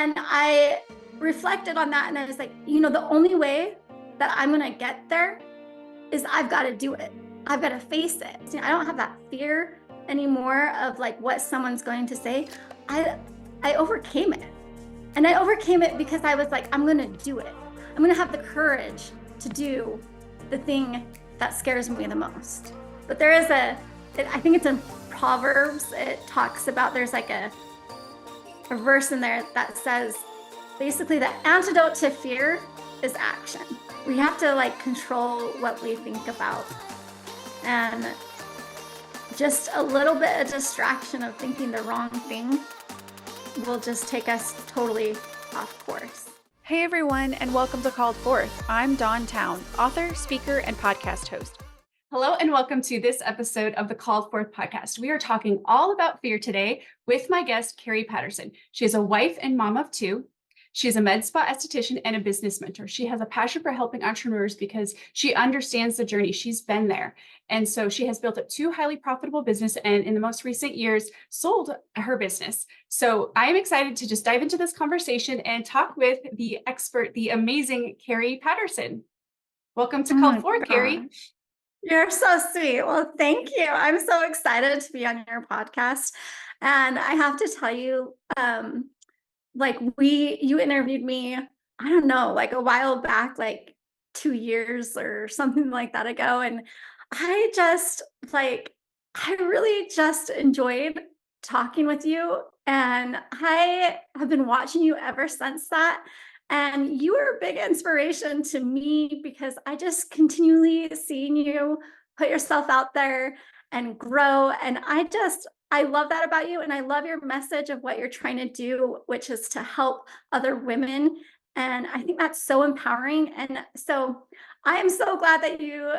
And I reflected on that and I was like, the only way that I'm going to get there is I've got to do it. I've got to face it. I don't have that fear anymore of like what someone's going to say. I overcame it. And I overcame it because I was like, I'm going to do it. I'm going to have the courage to do the thing that scares me the most. But there is I think it's in Proverbs, it talks about, there's like a verse in there that says, basically the antidote to fear is action. We have to like control what we think about. And just a little bit of distraction of thinking the wrong thing will just take us totally off course. Hey everyone, and welcome to Called Forth. I'm Dawn Town, author, speaker, and podcast host. Hello, and welcome to this episode of the Called Forth podcast. We are talking all about fear today with my guest, Kari Patterson. She is a wife and mom of two. She is a MedSpa esthetician and a business mentor. She has a passion for helping entrepreneurs because she understands the journey. She's been there. And so she has built up two highly profitable businesses and in the most recent years sold her business. So I am excited to just dive into this conversation and talk with the expert, the amazing Kari Patterson. Welcome to Called Forth, Kari. You're so sweet. Well, thank you. I'm so excited to be on your podcast. And I have to tell you, you interviewed me, I don't know, like a while back, like 2 years or something like that ago. And I really just enjoyed talking with you. And I have been watching you ever since that. And you are a big inspiration to me because I just continually seeing you put yourself out there and grow. And I love that about you. And I love your message of what you're trying to do, which is to help other women. And I think that's so empowering. And so I am so glad that you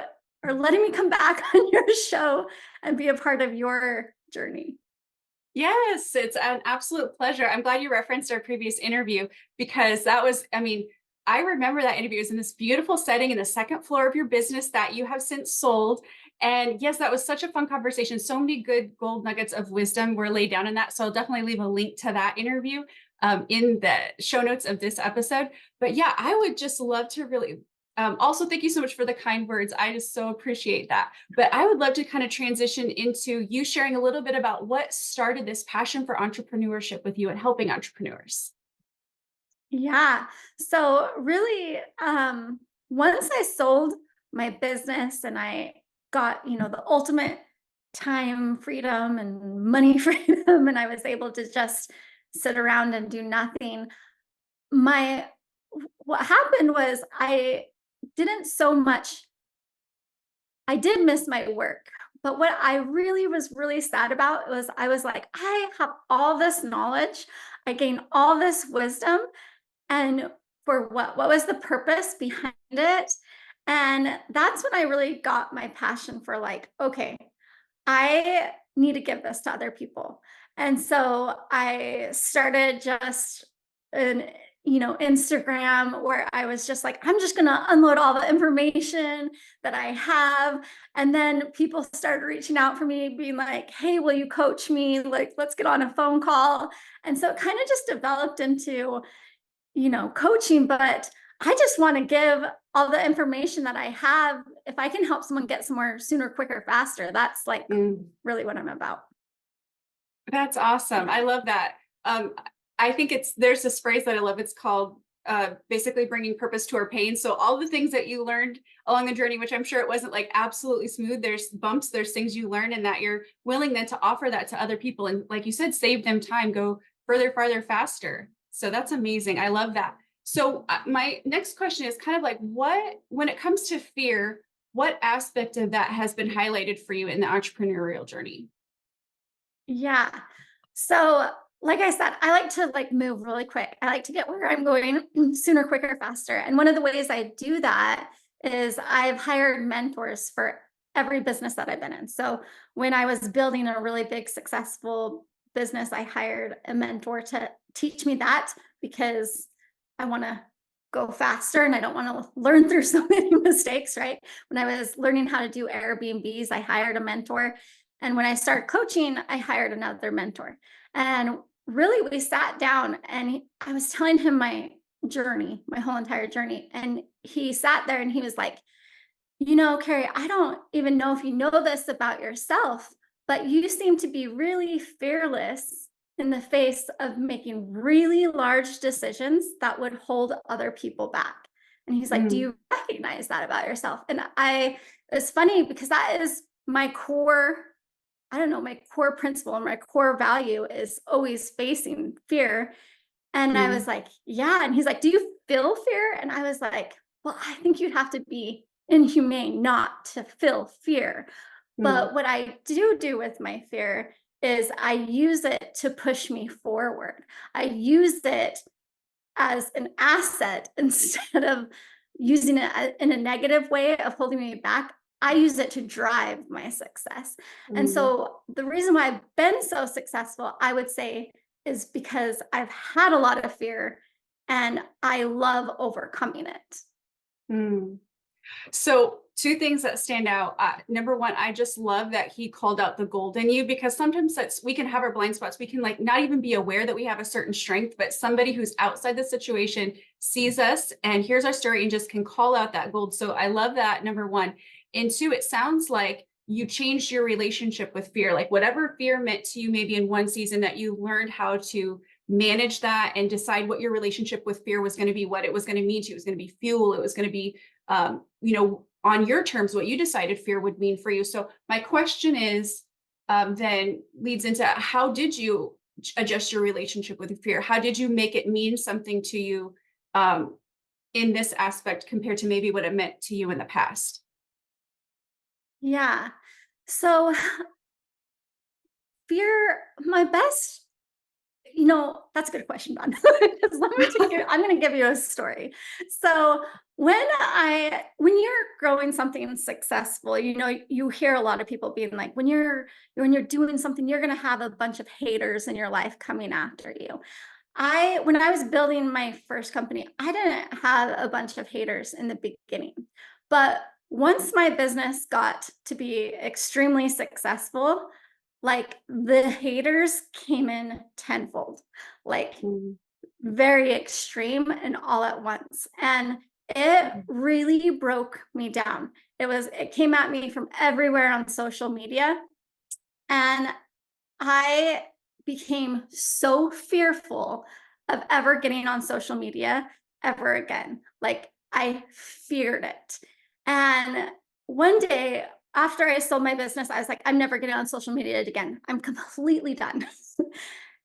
are letting me come back on your show and be a part of your journey. Yes, it's an absolute pleasure. I'm glad you referenced our previous interview because I remember that interview. It was in this beautiful setting in the second floor of your business that you have since sold. And yes, that was such a fun conversation. So many good gold nuggets of wisdom were laid down in that. So I'll definitely leave a link to that interview in the show notes of this episode. But yeah, I would just love to really also, thank you so much for the kind words. I just so appreciate that. But I would love to kind of transition into you sharing a little bit about what started this passion for entrepreneurship with you and helping entrepreneurs. Yeah. So really, once I sold my business and I got, the ultimate time freedom and money freedom, and I was able to just sit around and do nothing, what happened was I did miss my work. But what I really was really sad about was I was like, I have all this knowledge, I gained all this wisdom, and for what? What was the purpose behind it? And that's when I really got my passion for like, okay, I need to give this to other people. And so I started just an Instagram where I was just like, I'm just going to unload all the information that I have. And then people started reaching out for me, being like, hey, will you coach me? Like, let's get on a phone call. And so it kind of just developed into, coaching, but I just want to give all the information that I have. If I can help someone get somewhere sooner, quicker, faster, that's like really what I'm about. That's awesome. I love that. I think there's this phrase that I love. It's called basically bringing purpose to our pain. So all the things that you learned along the journey, which I'm sure it wasn't like absolutely smooth. There's bumps, there's things you learn, and that you're willing then to offer that to other people. And like you said, save them time, go further, farther, faster. So that's amazing. I love that. So my next question is kind of like when it comes to fear, what aspect of that has been highlighted for you in the entrepreneurial journey? Yeah. So like I said, I like to move really quick. I like to get where I'm going sooner, quicker, faster. And one of the ways I do that is I've hired mentors for every business that I've been in. So when I was building a really big, successful business, I hired a mentor to teach me that because I want to go faster and I don't want to learn through so many mistakes, right? When I was learning how to do Airbnbs, I hired a mentor. And when I started coaching, I hired another mentor. And really, we sat down and I was telling him my journey, my whole entire journey. And he sat there and he was like, Carrie, I don't even know if you know this about yourself, but you seem to be really fearless in the face of making really large decisions that would hold other people back. And he's like, do Mm, you recognize that about yourself? And it's funny because that is my core, I don't know, my core principle and my core value is always facing fear. And I was mm, like, yeah. And he's like, do you feel fear? And I was like, well, I think you'd have to be inhumane not to feel fear. mm, But what I do with my fear is I use it to push me forward. I use it as an asset instead of using it in a negative way of holding me back. I use it to drive my success. And mm. so the reason why I've been so successful, I would say, is because I've had a lot of fear and I love overcoming it. Mm. So, two things that stand out. Number one, I just love that he called out the gold in you, because sometimes we can have our blind spots. We can like not even be aware that we have a certain strength, but somebody who's outside the situation sees us and hears our story and just can call out that gold. So I love that, number one. And two, it sounds like you changed your relationship with fear. Like whatever fear meant to you, maybe in one season, that you learned how to manage that and decide what your relationship with fear was going to be, what it was going to mean to you. It was going to be fuel. It was going to be on your terms, what you decided fear would mean for you. So my question is, then leads into, how did you adjust your relationship with fear? How did you make it mean something to you um, in this aspect compared to maybe what it meant to you in the past? Yeah. So fear, my best, that's a good question, Don. 'Cause I'm going to give you a story. So when you're growing something successful, you hear a lot of people being like, when you're doing something, you're going to have a bunch of haters in your life coming after you. When I was building my first company, I didn't have a bunch of haters in the beginning. But once my business got to be extremely successful, like the haters came in tenfold, like Mm, very extreme and all at once. And it really broke me down. It came at me from everywhere on social media. And I became so fearful of ever getting on social media ever again. Like I feared it. And one day after I sold my business, I was like, I'm never getting on social media again. I'm completely done.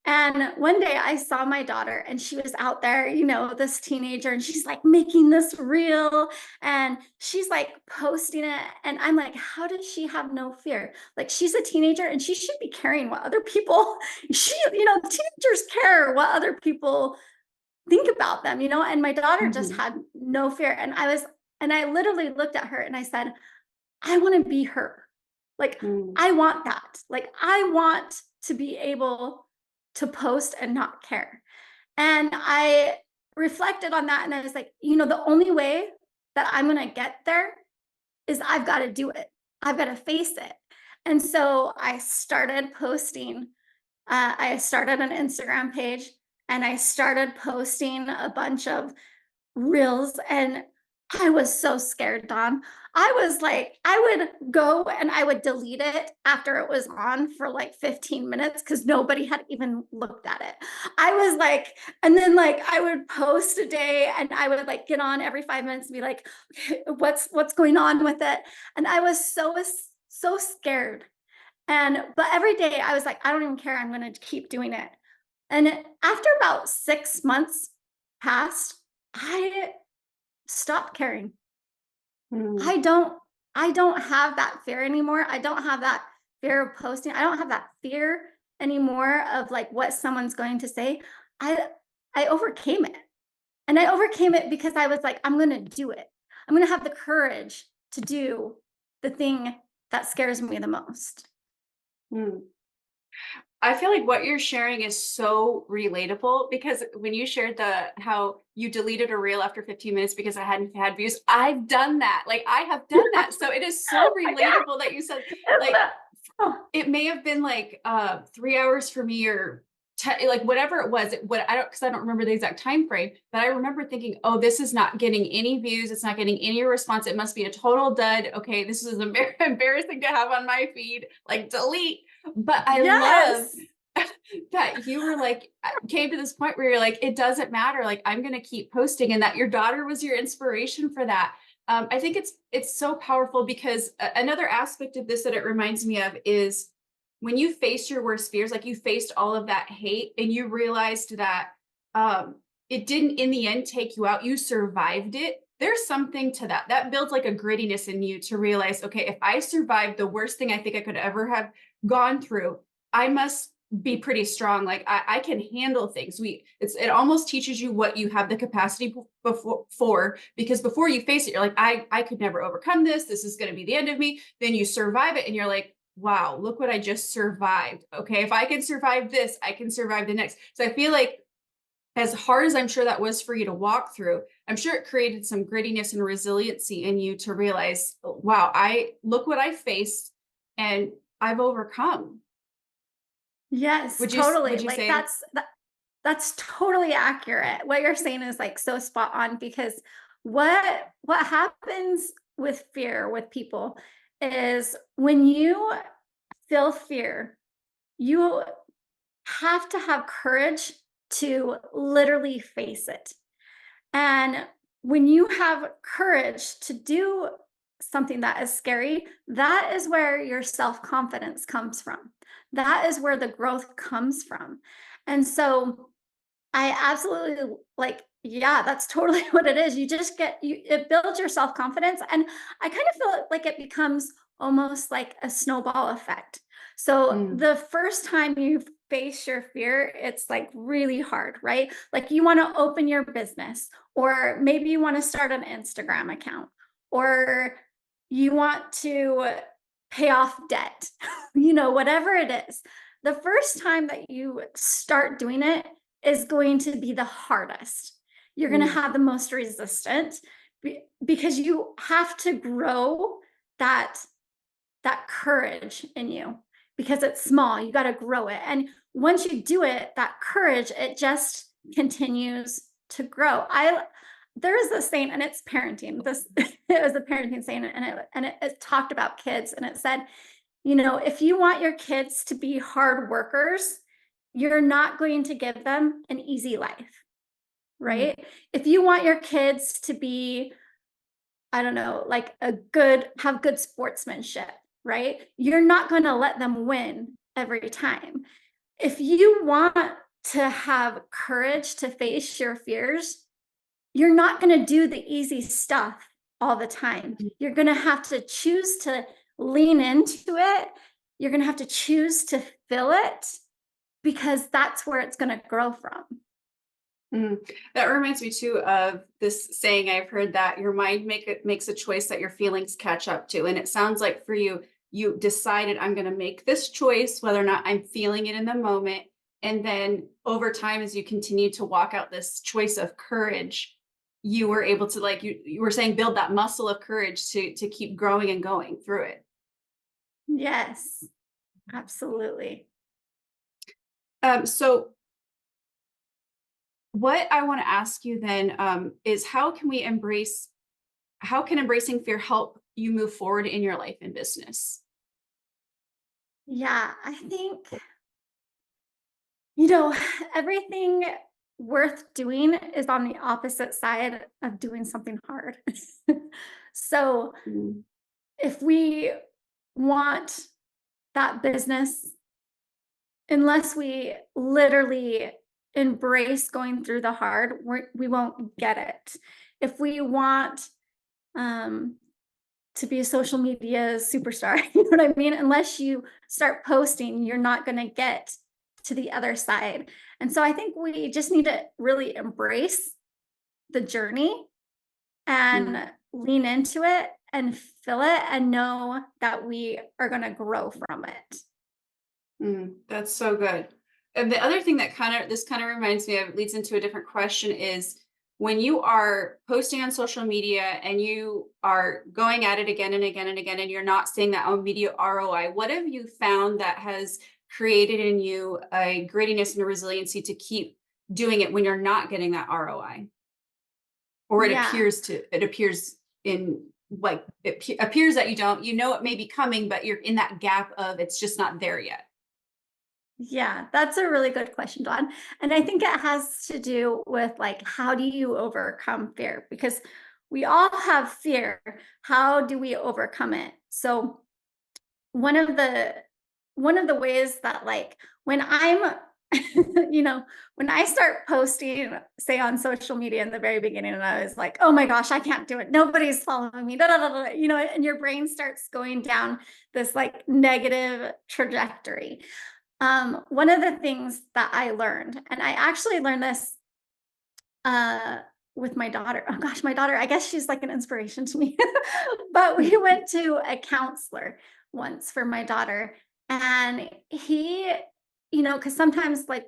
And one day I saw my daughter and she was out there, this teenager, and she's like making this reel and she's like posting it. And I'm like, how does she have no fear? Like she's a teenager and she should be caring what other people, teenagers care what other people think about them, and my daughter just mhm, had no fear. And I literally looked at her and I said, I want to be her. Like, mm, I want that. Like, I want to be able to post and not care. And I reflected on that and I was like, the only way that I'm going to get there is I've got to do it. I've got to face it. And so I started posting. I started an Instagram page and I started posting a bunch of reels, and I was so scared, Don. I was like, I would go and I would delete it after it was on for like 15 minutes because nobody had even looked at it. I was like, and then like I would post a day and I would like get on every 5 minutes and be like, "Okay, what's going on with it?" And I was so scared. But every day I was like, I don't even care. I'm going to keep doing it. And after about 6 months passed, I stopped caring. mm, I don't have that fear anymore. I don't have that fear of posting. I don't have that fear anymore of like what someone's going to say. I I overcame it. And I overcame it because I was like, I'm going to do it. I'm going to have the courage to do the thing that scares me the most. mm. I feel like what you're sharing is so relatable, because when you shared how you deleted a reel after 15 minutes because I hadn't had views, I've done that. Like I have done that. So it is so Yeah, relatable that you said isn't like it? Oh, it may have been like 3 hours for me or like whatever it was, because I don't remember the exact time frame, but I remember thinking, oh, this is not getting any views. It's not getting any response. It must be a total dud. Okay, this is embarrassing to have on my feed, like delete. But I love Yes. that you were like, came to this point where you're like, it doesn't matter. Like, I'm going to keep posting, and that your daughter was your inspiration for that. I think it's so powerful, because another aspect of this that it reminds me of is when you face your worst fears, like you faced all of that hate and you realized that it didn't in the end take you out, you survived it. There's something to that. That builds like a grittiness in you to realize, okay, if I survived the worst thing I think I could ever have gone through, I must be pretty strong. Like I can handle things. It almost teaches you what you have the capacity for, because before you face it, you're like, I could never overcome this. This is going to be the end of me. Then you survive it and you're like, wow, look what I just survived. Okay, if I can survive this, I can survive the next. So I feel like, as hard as I'm sure that was for you to walk through, I'm sure it created some grittiness and resiliency in you to realize, wow, look what I faced and I've overcome. Yes, Would totally. you Like say? that's totally accurate. What you're saying is like so spot on, because what happens with fear with people is when you feel fear, you have to have courage to literally face it. And when you have courage to do something that is scary, that is where your self confidence comes from. That is where the growth comes from. And so I absolutely like, yeah, that's totally what it is. You just it builds your self confidence. And I kind of feel like it becomes almost like a snowball effect. So Mm, the first time you face your fear, it's like really hard, right? Like you want to open your business, or maybe you want to start an Instagram account, or you want to pay off debt, whatever it is. The first time that you start doing it is going to be the hardest. You're going to mm, have the most resistance, because you have to grow that courage in you, because it's small. You got to grow it. And once you do it, that courage, it just continues to grow. There is this saying, and it's parenting. This it was a parenting saying, and it talked about kids, and it said, if you want your kids to be hard workers, you're not going to give them an easy life, mm, right? If you want your kids to be, I don't know, like have good sportsmanship, right? You're not going to let them win every time. If you want to have courage to face your fears, you're not going to do the easy stuff all the time. mm. You're going to have to choose to lean into it. You're going to have to choose to feel it, because that's where it's going to grow from. Mm. That reminds me too of this saying I've heard, that your mind makes a choice that your feelings catch up to. And it sounds like for you, you decided, I'm going to make this choice, whether or not I'm feeling it in the moment. And then over time, as you continue to walk out this choice of courage, you were able to, like you were saying, build that muscle of courage to keep growing and going through it. Yes, absolutely. So what I want to ask you then is, how can embracing fear help you move forward in your life and business? Yeah, I think, you know, everything worth doing is on the opposite side of doing something hard. So Mm, if we want that business, unless we literally embrace going through the hard, we won't get it. If we want um, to be a social media superstar, you know what I mean? Unless you start posting, you're not going to get to the other side. And so I think we just need to really embrace the journey mm, and lean into it and feel it and know that we are going to grow from it. that's so good. And the other thing that this kind of reminds me of, leads into a different question, is when you are posting on social media and you are going at it again and again and again, and you're not seeing that immediate ROI, what have you found that has created in you a grittiness and a resiliency to keep doing it when you're not getting that ROI, or Yeah. it appears in like appears that you don't, it may be coming, but you're in that gap of it's just not there yet. Yeah, that's a really good question, Dawn. And I think it has to do with like, how do you overcome fear? Because we all have fear. How do we overcome it? So one of the one of the ways that like when I'm when I start posting, say on social media in the very beginning, and I was like, oh my gosh, I can't do it. Nobody's following me. Da, da, da, da, and your brain starts going down this like negative trajectory. One of the things that I learned, and I actually learned this uh with my daughter. Oh gosh, my daughter, I guess she's like an inspiration to me. But we went to a counselor once for my daughter, and he, because sometimes like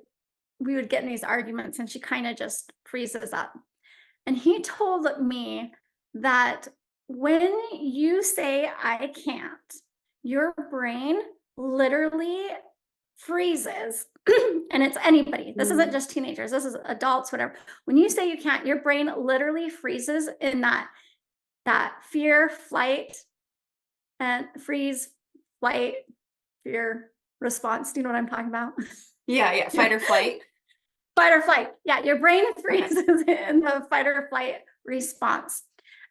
we would get in these arguments and she kind of just freezes up. And he told me that when you say I can't, your brain literally freezes. And it's anybody. This isn't Mm. just teenagers, this is adults, whatever. When you say you can't, your brain literally freezes in that fear, flight, and freeze, flight, fear response. Do you know what I'm talking about? Yeah, yeah, Yeah. fight or flight. Fight or flight. Yeah, your brain Okay. freezes in the fight or flight response.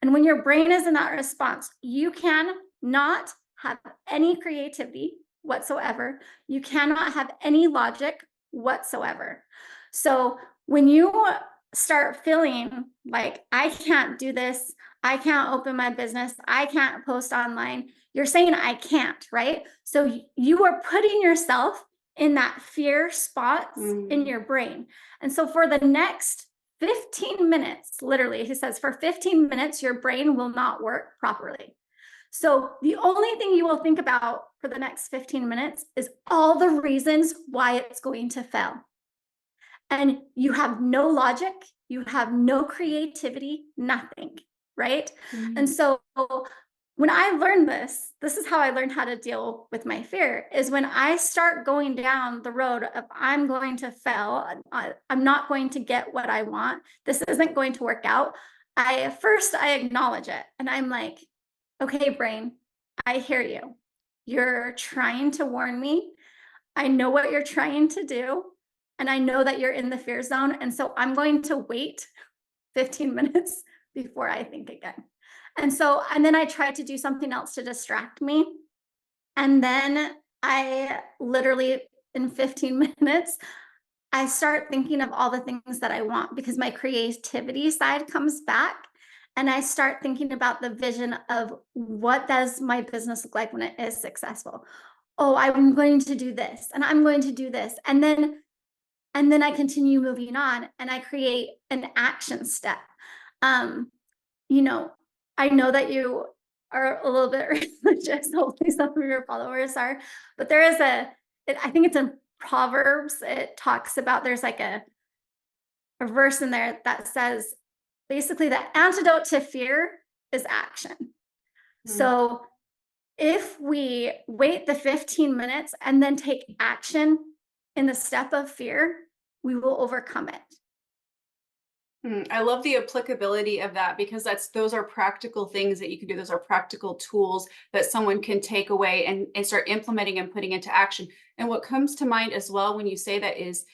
And when your brain is in that response, you can not have any creativity whatsoever. You cannot have any logic whatsoever. So when you start feeling like, I can't do this, I can't open my business, I can't post online, you're saying, I can't, right? So you are putting yourself in that fear spots in Mm. your brain. And so for the next 15 minutes, literally, he says, for 15 minutes, your brain will not work properly. So the only thing you will think about for the next 15 minutes is all the reasons why it's going to fail. And you have no logic, you have no creativity, nothing, right? And Mm. so when I learned this is how I learned how to deal with my fear, is when I start going down the road of I'm going to fail, I'm not going to get what I want, this isn't going to work out. I acknowledge it and I'm like, okay, brain, I hear you. You're trying to warn me. I know what you're trying to do. And I know that you're in the fear zone. And so I'm going to wait 15 minutes before I think again. And then I try to do something else to distract me. And then I literally, in 15 minutes, I start thinking of all the things that I want because my creativity side comes back. And I start thinking about the vision of what does my business look like when it is successful? Oh, I'm going to do this and I'm going to do this. And then I continue moving on and I create an action step. Um, you know, I know that you are a little bit religious, hopefully some of your followers are, but there is I think it's in Proverbs, it talks about, there's like a verse in there that says basically the antidote to fear is action. Mm. So if we wait the 15 minutes and then take action in the step of fear, we will overcome it. I love the applicability of that because those are practical things that you can do. Those are practical tools that someone can take away and start implementing and putting into action. And what comes to mind as well when you say that is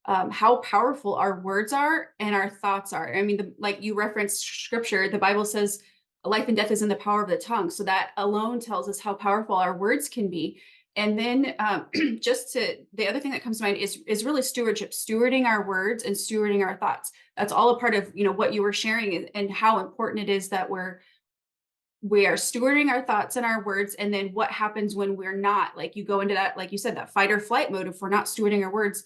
how powerful our words are and our thoughts are. I mean, like you referenced scripture, the Bible says life and death is in the power of the tongue. So that alone tells us how powerful our words can be. And then the other thing that comes to mind is really stewardship, stewarding our words and stewarding our thoughts. That's all a part of, what you were sharing and how important it is that we are stewarding our thoughts and our words. And then what happens when we're not, like you go into that, like you said, that fight or flight mode. If we're not stewarding our words,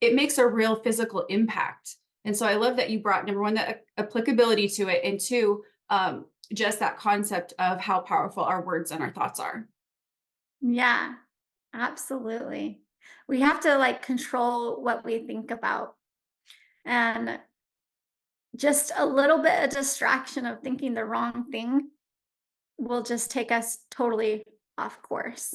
it makes a real physical impact. And so I love that you brought, number one, the applicability to it, and two, just that concept of how powerful our words and our thoughts are. Yeah, absolutely. We have to like control what we think about. And just a little bit of distraction of thinking the wrong thing will just take us totally off course.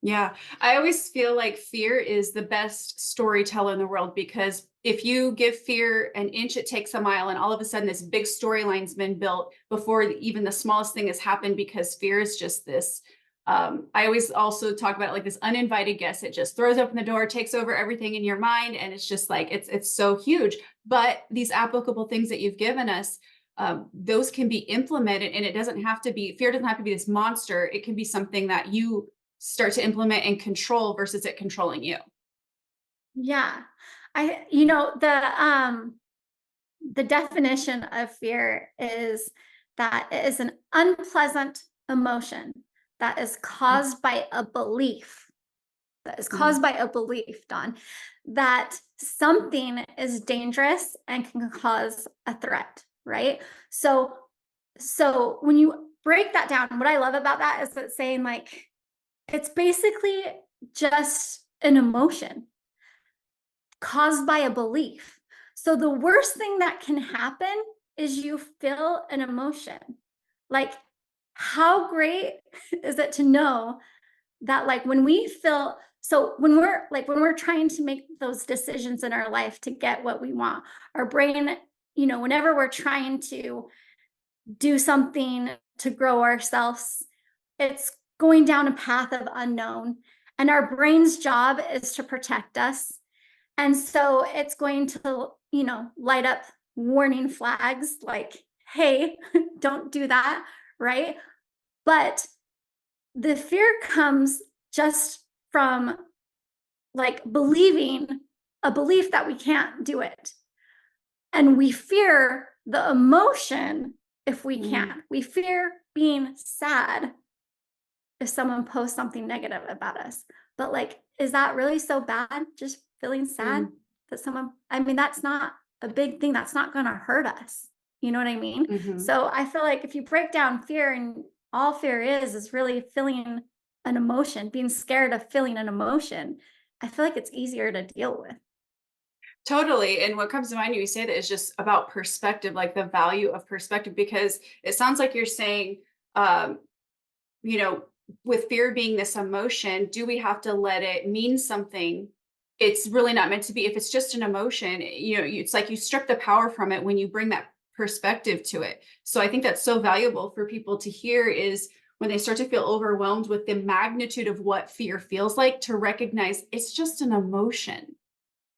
Yeah. I always feel like fear is the best storyteller in the world, because if you give fear an inch, it takes a mile. And all of a sudden, this big storyline's been built before even the smallest thing has happened, because fear is just this. I always also talk about it like this uninvited guest. It just throws open the door, takes over everything in your mind. And it's just like, it's so huge. But these applicable things that you've given us, those can be implemented, and it doesn't have to be, fear doesn't have to be this monster. It can be something that you start to implement and control versus it controlling you. Yeah. The definition of fear is that it is an unpleasant emotion that is caused by a belief, Mhm. Don, that something is dangerous and can cause a threat, right? So when you break that down, what I love about that is it's saying like it's basically just an emotion caused by a belief. So the worst thing that can happen is you feel an emotion. Like, how great is it to know that, like, when we feel, so when we're trying to make those decisions in our life to get what we want, our brain, whenever we're trying to do something to grow ourselves, it's going down a path of unknown. And our brain's job is to protect us, and so it's going to, light up warning flags like, hey, don't do that, right? But the fear comes just from like believing a belief that we can't do it. And we fear the emotion if we Mm, can. We fear being sad if someone posts something negative about us. But like, is that really so bad? Just feeling sad mm, that I mean, that's not a big thing. That's not going to hurt us. You know what I mean? mhm. So I feel like if you break down fear, and all fear is really feeling an emotion, being scared of feeling an emotion, I feel like it's easier to deal with. Totally. And what comes to mind when you say that is just about perspective, like the value of perspective, because it sounds like you're saying, um, you know, with fear being this emotion, do we have to let it mean something? It's really not meant to be. If it's just an emotion, it's like you strip the power from it when you bring that perspective to it. So I think that's so valuable for people to hear, is when they start to feel overwhelmed with the magnitude of what fear feels like, to recognize it's just an emotion.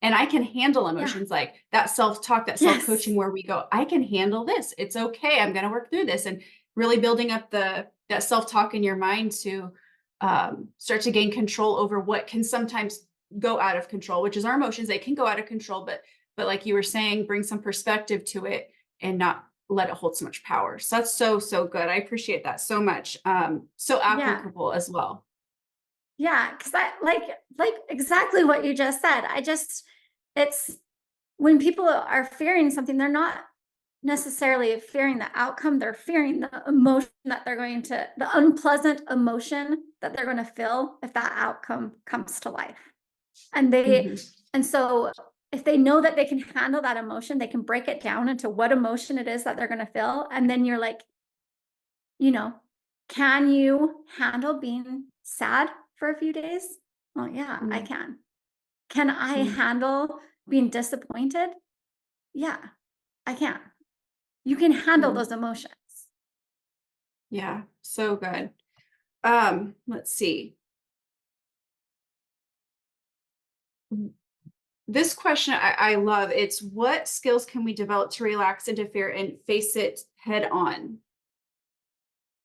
And I can handle Yeah. emotions, like that self-talk, that Yes. self-coaching where we go, I can handle this. It's okay. I'm going to work through this. And really building up that self-talk in your mind to start to gain control over what can sometimes go out of control, which is our emotions. They can go out of control, but like you were saying, bring some perspective to it and not let it hold so much power. So that's so, so good. I appreciate that so much. So Yeah. applicable as well. Yeah. Cause I like exactly what you just said. It's when people are fearing something, they're not necessarily fearing the outcome, they're fearing the emotion that the unpleasant emotion that they're going to feel if that outcome comes to life. And they, Mhm. and so if they know that they can handle that emotion, they can break it down into what emotion it is that they're going to feel. And then you're like, you know, can you handle being sad for a few days? Well, yeah, I Mm, can. Can I mm, handle being disappointed? Yeah, I can. You can handle mm. those emotions. Yeah, so good. Let's see. This question I love. It's, what skills can we develop to relax into fear and face it head on?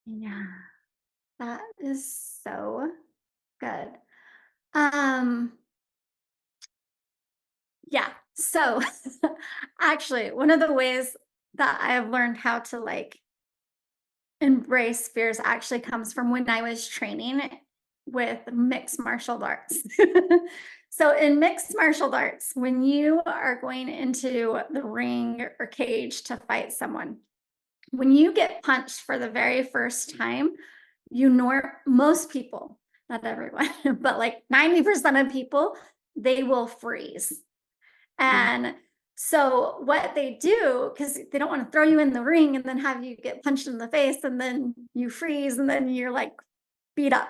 Yeah, that is so good. Um, yeah. So actually, one of the ways that I have learned how to like embrace fears actually comes from when I was training with mixed martial arts. So in mixed martial arts, when you are going into the ring or cage to fight someone, when you get punched for the very first time, most people, not everyone, but like 90% of people, they will freeze. Mm, And so what they do, because they don't want to throw you in the ring and then have you get punched in the face and then you freeze and then you're like beat up,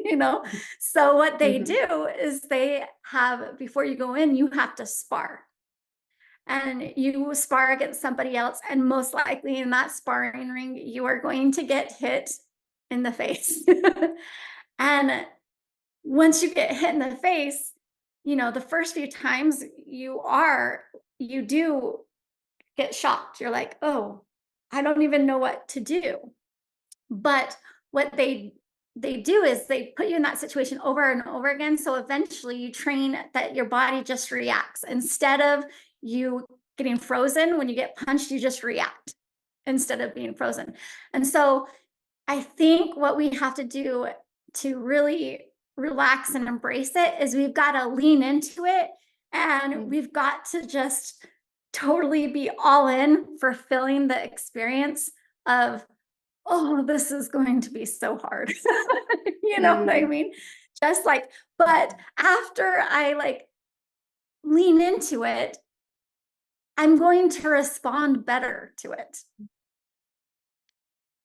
you know? So what they Mhm. do is they have, before you go in, you have to spar. And you spar against somebody else. And most likely in that sparring ring, you are going to get hit in the face. And once you get hit in the face, the first few times you do get shocked. You're like, oh, I don't even know what to do. But what they do is they put you in that situation over and over again. So eventually you train that your body just reacts. Instead of you getting frozen when you get punched, you just react instead of being frozen. And so I think what we have to do to really relax and embrace it is we've got to lean into it, and Mm. we've got to just totally be all in for feeling the experience of, oh, this is going to be so hard. You know what I Mm. mean? Just like, but after I like lean into it, I'm going to respond better to it.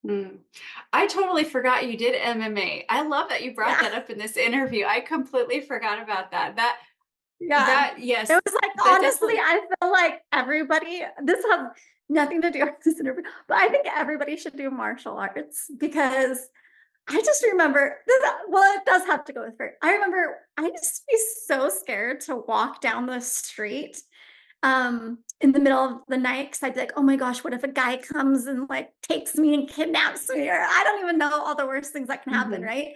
Mm. I totally forgot you did MMA. I love that you brought Yeah. that up in this interview. I completely forgot about that. Yeah. It Yes, was like, that honestly, definitely. I feel like everybody, this has nothing to do with this interview, but I think everybody should do martial arts because I just remember this, well, it does have to go with fear. I remember I used to be so scared to walk down the street in the middle of the night because I'd be like, oh my gosh, what if a guy comes and like takes me and kidnaps me? Or I don't even know all the worst things that can happen, Mhm. right?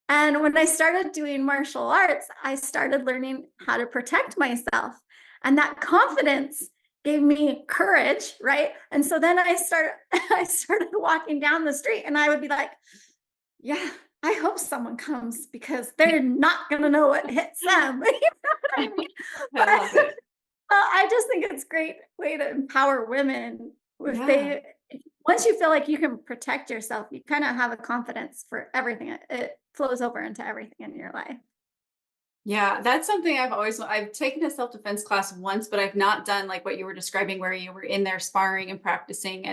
And when I started doing martial arts, I started learning how to protect myself. And that confidence gave me courage, right? And so then I started walking down the street and I would be like, yeah, I hope someone comes because they're not going to know what hits them. You know what I mean? I love But it. I just think it's a great way to empower women. If Yeah. they, once you feel like you can protect yourself, you kind of have a confidence for everything. It flows over into everything in your life. Yeah, that's something I've taken a self-defense class once, but I've not done like what you were describing where you were in there sparring and practicing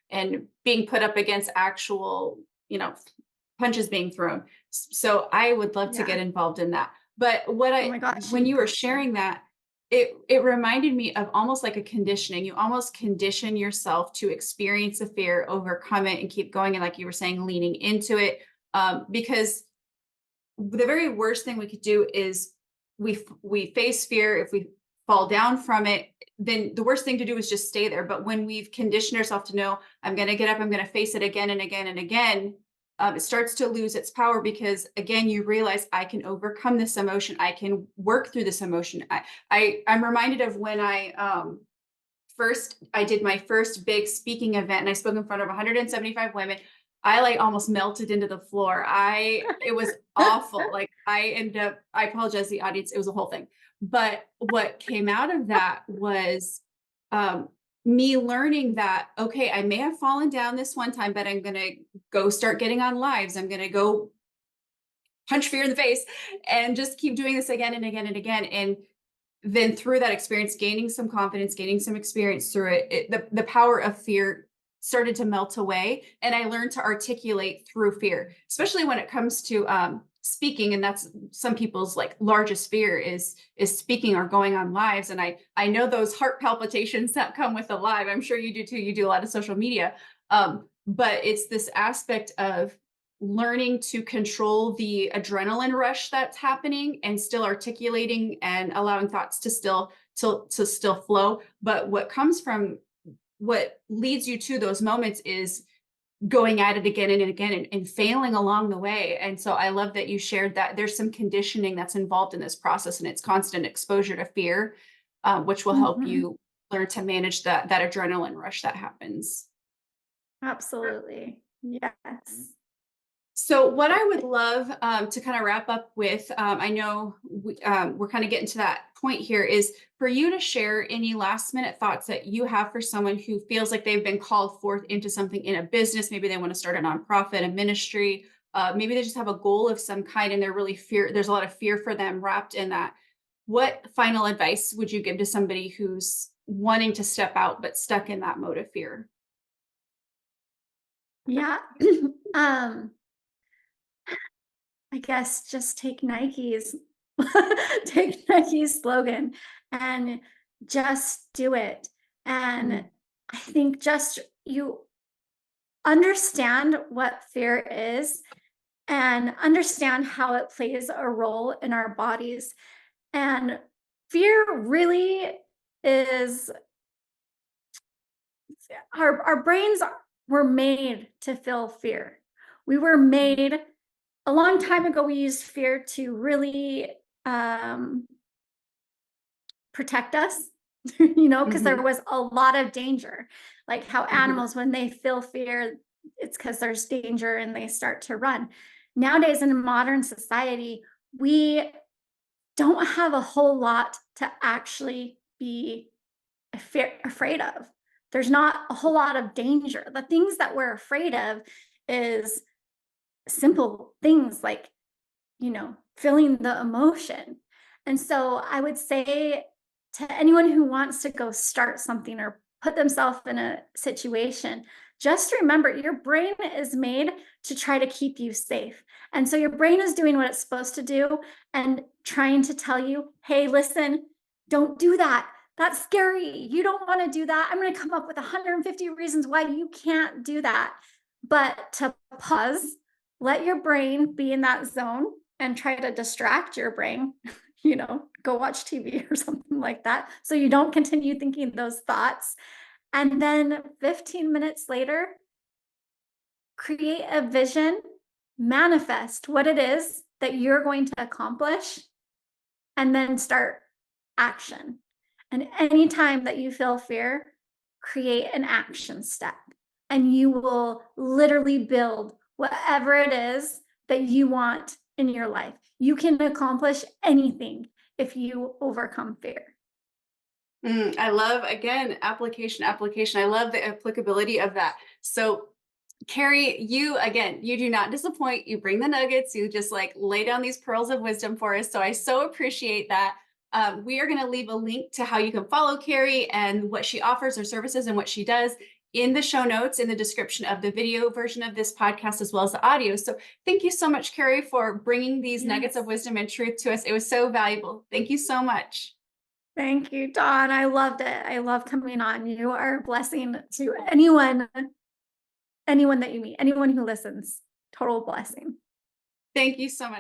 and being put up against actual, punches being thrown. So I would love to Yeah. get involved in that. But Oh my gosh. when You you were have to. sharing that, it reminded me of almost like a conditioning. You almost condition yourself to experience the fear, overcome it, and keep going. And like you were saying, leaning into it. Because the very worst thing we could do is we face fear. If we fall down from it, then the worst thing to do is just stay there. But when we've conditioned ourselves to know, I'm going to get up, I'm going to face it again and again and again, it starts to lose its power because again you realize I can overcome this emotion, I can work through this emotion. I'm reminded of when I did my first big speaking event and I spoke in front of 175 women. I like almost melted into the floor. It was awful. Like I apologize to the audience. It was a whole thing. But what came out of that was um, me learning that, okay, I may have fallen down this one time, but I'm going to go start getting on lives. I'm going to go punch fear in the face and just keep doing this again and again and again. And then through that experience, gaining some confidence, gaining some experience through the power of fear started to melt away. And I learned to articulate through fear, especially when it comes to speaking. And that's some people's like largest fear is speaking or going on lives. And I know those heart palpitations that come with a live. I'm sure you do too. You do a lot of social media. But it's this aspect of learning to control the adrenaline rush that's happening and still articulating and allowing thoughts to still flow. But what leads you to those moments is going at it again and again and failing along the way. And so I love that you shared that there's some conditioning that's involved in this process, and it's constant exposure to fear, which will help Mhm. you learn to manage that adrenaline rush that happens. Absolutely. Yes. So, what I would love to kind of wrap up with, I know we're kind of getting to that point here, is for you to share any last minute thoughts that you have for someone who feels like they've been called forth into something in a business. Maybe they want to start a nonprofit, a ministry. Maybe they just have a goal of some kind and they're really there's a lot of fear for them wrapped in that. What final advice would you give to somebody who's wanting to step out but stuck in that mode of fear? Yeah. um I guess just take Nike's take Nike's slogan and just do it. And Mm, I think just you understand what fear is and understand how it plays a role in our bodies. And fear really is our brains were made to feel fear. We were mm, made a long time ago. We used fear to really um, protect us, because there mhm, was a lot of danger. Like how mhm, animals, when they feel fear, it's because there's danger and they start to run. Nowadays, in modern society, we don't have a whole lot to actually be afraid of. There's not a whole lot of danger. The things that we're afraid of is simple things like, feeling the emotion. And so I would say to anyone who wants to go start something or put themselves in a situation, just remember your brain is made to try to keep you safe. And so your brain is doing what it's supposed to do and trying to tell you, hey, listen, don't do that. That's scary. You don't want to do that. I'm going to come up with 150 reasons why you can't do that. But to pause, let your brain be in that zone and try to distract your brain, go watch TV or something like that. So you don't continue thinking those thoughts. And then 15 minutes later, create a vision, manifest what it is that you're going to accomplish, and then start action. And anytime that you feel fear, create an action step, and you will literally build whatever it is that you want in your life. You can accomplish anything if you overcome fear. I love, again, application. I love the applicability of that. So, Kari, you again, you do not disappoint. You bring the nuggets. You just like lay down these pearls of wisdom for us. So I so appreciate that. We are going to leave a link to how you can follow Kari and what she offers or services and what she does in the show notes, in the description of the video version of this podcast, as well as the audio. So thank you so much, Kari, for bringing these nuggets of Yes. wisdom and truth to us. It was so valuable. Thank you so much. Thank you, Dawn. I loved it. I love coming on. You are a blessing to anyone that you meet, anyone who listens. Total blessing. Thank you so much.